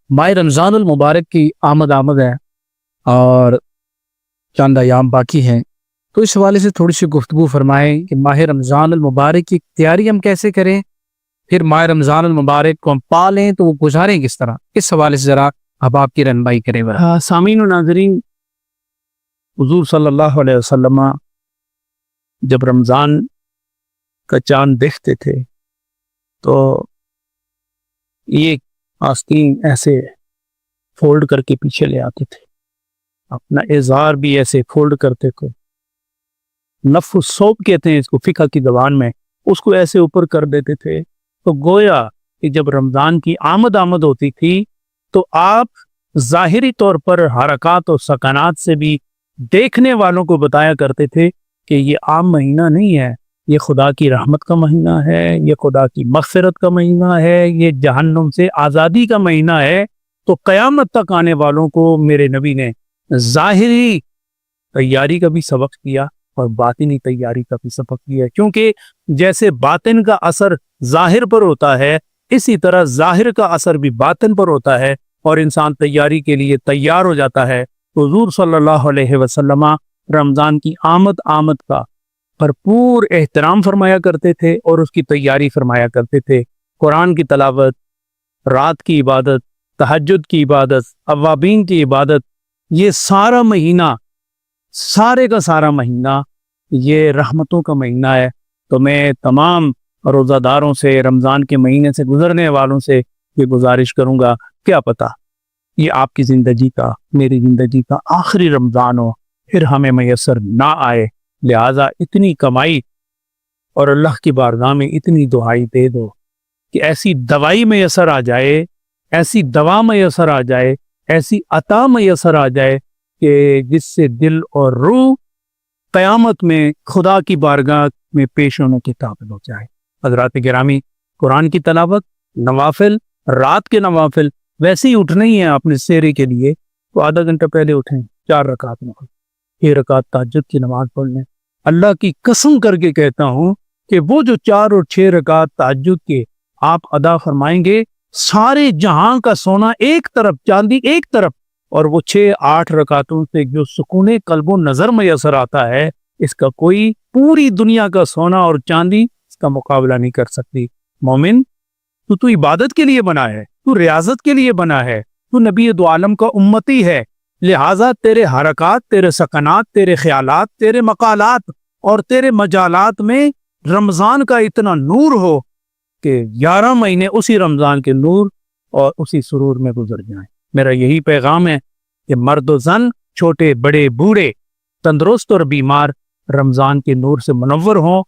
ماہ رمضان المبارک کی آمد ہے اور چند ایام باقی ہیں، تو اس حوالے سے تھوڑی سی گفتگو فرمائیں کہ ماہ رمضان المبارک کی تیاری ہم کیسے کریں، پھر ماہ رمضان المبارک کو ہم پالیں تو وہ گزاریں کس طرح، اس حوالے سے ذرا اب آپ کی رہنمائی کریں۔ سامعین و ناظرین، حضور صلی اللہ علیہ وسلم جب رمضان کا چاند دیکھتے تھے تو یہ آستین ایسے فولڈ کر کے پیچھے لے آتے تھے، اپنا اظہار بھی ایسے فولڈ کرتے تھے، نف الصوب کہتے ہیں اس کو فقہ کی زبان میں، اس کو ایسے اوپر کر دیتے تھے، تو گویا کہ جب رمضان کی آمد ہوتی تھی تو آپ ظاہری طور پر حرکات و سکنات سے بھی دیکھنے والوں کو بتایا کرتے تھے کہ یہ عام مہینہ نہیں ہے، یہ خدا کی رحمت کا مہینہ ہے، یہ خدا کی مغفرت کا مہینہ ہے، یہ جہنم سے آزادی کا مہینہ ہے۔ تو قیامت تک آنے والوں کو میرے نبی نے ظاہری تیاری کا بھی سبق دیا اور باطنی تیاری کا بھی سبق دیا، کیونکہ جیسے باطن کا اثر ظاہر پر ہوتا ہے، اسی طرح ظاہر کا اثر بھی باطن پر ہوتا ہے، اور انسان تیاری کے لیے تیار ہو جاتا ہے۔ حضور صلی اللہ علیہ وسلم رمضان کی آمد کا بھرپور احترام فرمایا کرتے تھے اور اس کی تیاری فرمایا کرتے تھے۔ قرآن کی تلاوت، رات کی عبادت، تہجد کی عبادت، اوابین کی عبادت، یہ سارا مہینہ، سارے کا سارا مہینہ یہ رحمتوں کا مہینہ ہے۔ تو میں تمام روزہ داروں سے، رمضان کے مہینے سے گزرنے والوں سے یہ گزارش کروں گا، کیا پتہ یہ آپ کی زندگی کا، میری زندگی کا آخری رمضان ہو، پھر ہمیں میسر نہ آئے، لہٰذا اتنی کمائی اور اللہ کی بارگاہ میں اتنی دعائی دے دو کہ ایسی دوائی میسر آ جائے، ایسی دوا میسر آ جائے، ایسی عطا میسر آ جائے کہ جس سے دل اور روح قیامت میں خدا کی بارگاہ میں پیش ہونے کے قابل ہو جائے۔ حضرات گرامی، قرآن کی تلاوت، نوافل، رات کے نوافل، ویسے ہی اٹھنا ہی ہے آپ نے سحری کے لیے تو آدھا گھنٹہ پہلے اٹھیں، 4 رکعت نماز، 6 رکعت تہجد کی نماز پڑھ لیں۔ اللہ کی قسم کر کے کہتا ہوں کہ وہ جو 4 اور 6 رکعت تہجد کے آپ ادا فرمائیں گے، سارے جہاں کا سونا ایک طرف، چاندی ایک طرف، اور وہ 6-8 رکعتوں سے جو سکون قلب و نظر میسر آتا ہے، اس کا کوئی پوری دنیا کا سونا اور چاندی اس کا مقابلہ نہیں کر سکتی۔ مومن، تو عبادت کے لیے بنا ہے، تو ریاضت کے لیے بنا ہے، تو نبی دو عالم کا امتی ہے، لہٰذا تیرے حرکات، تیرے سکنات، تیرے خیالات، تیرے مقالات اور تیرے مجالات میں رمضان کا اتنا نور ہو کہ 11 مہینے اسی رمضان کے نور اور اسی سرور میں گزر جائیں۔ میرا یہی پیغام ہے کہ مرد و زن، چھوٹے بڑے بوڑھے، تندرست اور بیمار رمضان کے نور سے منور ہوں۔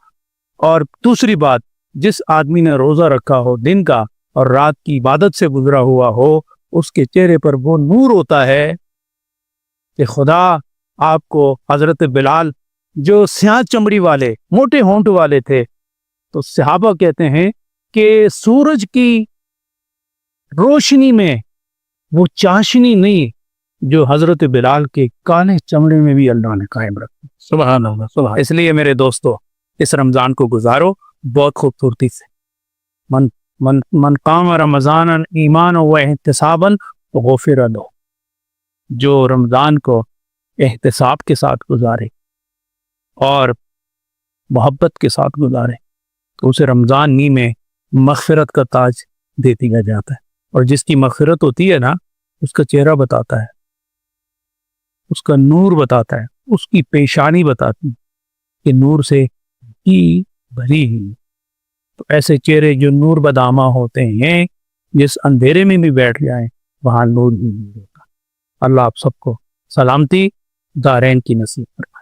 اور دوسری بات، جس آدمی نے روزہ رکھا ہو دن کا اور رات کی عبادت سے گزرا ہوا ہو، اس کے چہرے پر وہ نور ہوتا ہے کہ خدا آپ کو، حضرت بلال جو سیاہ چمڑی والے، موٹے ہونٹ والے تھے، تو صحابہ کہتے ہیں کہ سورج کی روشنی میں وہ چاشنی نہیں جو حضرت بلال کے کالے چمڑے میں بھی اللہ نے قائم رکھی۔ سبحان اللہ، سبحان۔ اس لیے میرے دوستو، اس رمضان کو گزارو بہت خوبصورتی سے۔ من قام رمضان ایمانا و احتسابا غفر لہ، جو رمضان کو احتساب کے ساتھ گزارے اور محبت کے ساتھ گزارے تو اسے رمضان میں مغفرت کا تاج دے دیا جاتا ہے، اور جس کی مغفرت ہوتی ہے نا، اس کا چہرہ بتاتا ہے، اس کا نور بتاتا ہے، اس کی پیشانی بتاتی ہے کہ نور سے ہی بھری ہی۔ تو ایسے چہرے جو نور بدامہ ہوتے ہیں، جس اندھیرے میں بھی بیٹھ جائیں وہاں نور ہی نہیں ہوتا۔ اللہ آپ سب کو سلامتی دارین کی نصیب فرمائے۔